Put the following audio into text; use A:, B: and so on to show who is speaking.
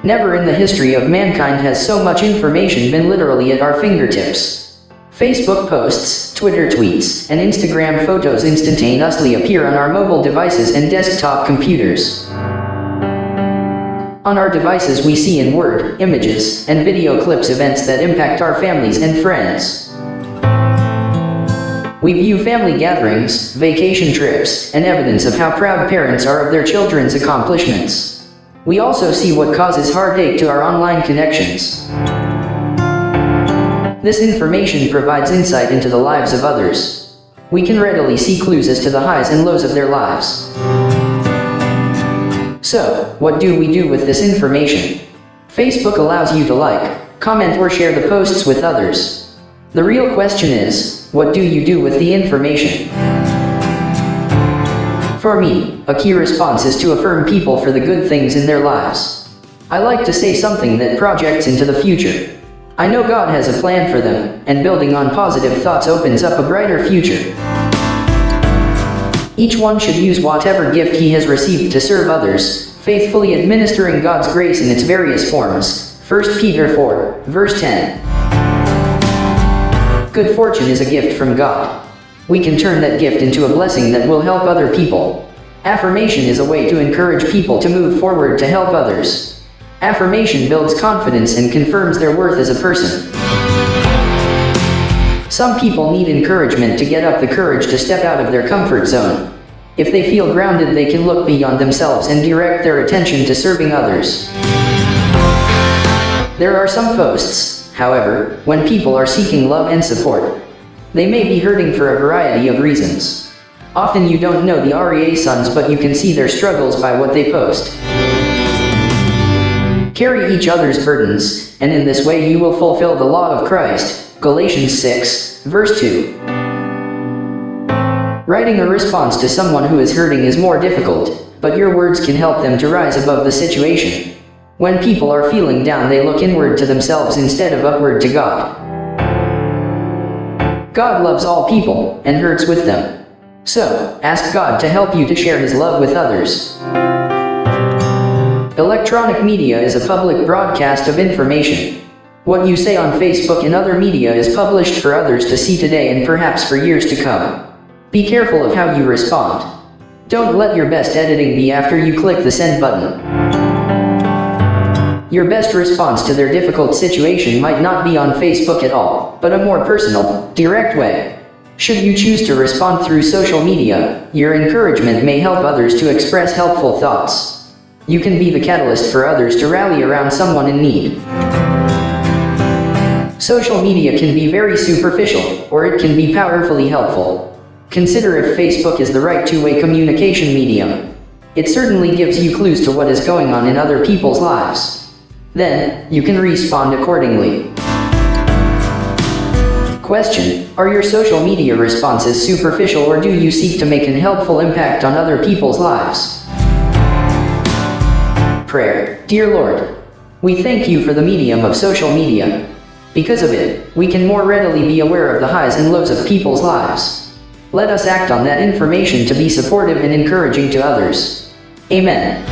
A: Never in the history of mankind has so much information been literally at our fingertips. Facebook posts, Twitter tweets, and Instagram photos instantaneously appear on our mobile devices and desktop computers. On our devices we see in word, images, and video clips events that impact our families and friends. We view family gatherings, vacation trips, and evidence of how proud parents are of their children's accomplishments. We also see what causes heartache to our online connections. This information provides insight into the lives of others. We can readily see clues as to the highs and lows of their lives. So, what do we do with this information? Facebook allows you to like, comment, or share the posts with others. The real question is, what do you do with the information? For me, a key response is to affirm people for the good things in their lives. I like to say something that projects into the future. I know God has a plan for them, and building on positive thoughts opens up a brighter future. Each one should use whatever gift he has received to serve others, faithfully administering God's grace in its various forms. 1 Peter 4, verse 10. Good fortune is a gift from God. We can turn that gift into a blessing that will help other people. Affirmation is a way to encourage people to move forward to help others. Affirmation builds confidence and confirms their worth as a person. Some people need encouragement to get up the courage to step out of their comfort zone. If they feel grounded, they can look beyond themselves and direct their attention to serving others. There are some posts, however, when people are seeking love and support. They may be hurting for a variety of reasons. Often you don't know the reasons, but you can see their struggles by what they post. Carry each other's burdens, and in this way you will fulfill the law of Christ. Galatians 6, verse 2. Writing a response to someone who is hurting is more difficult, but your words can help them to rise above the situation. When people are feeling down, they look inward to themselves instead of upward to God. God loves all people, and hurts with them. So, ask God to help you to share His love with others. Electronic media is a public broadcast of information. What you say on Facebook and other media is published for others to see today and perhaps for years to come. Be careful of how you respond. Don't let your best editing be after you click the send button. Your best response to their difficult situation might not be on Facebook at all, but a more personal, direct way. Should you choose to respond through social media, your encouragement may help others to express helpful thoughts. You can be the catalyst for others to rally around someone in need. Social media can be very superficial, or it can be powerfully helpful. Consider if Facebook is the right two-way communication medium. It certainly gives you clues to what is going on in other people's lives. Then, you can respond accordingly. Question: are your social media responses superficial, or do you seek to make an helpful impact on other people's lives? Prayer. Dear Lord, we thank you for the medium of social media. Because of it, we can more readily be aware of the highs and lows of people's lives. Let us act on that information to be supportive and encouraging to others. Amen.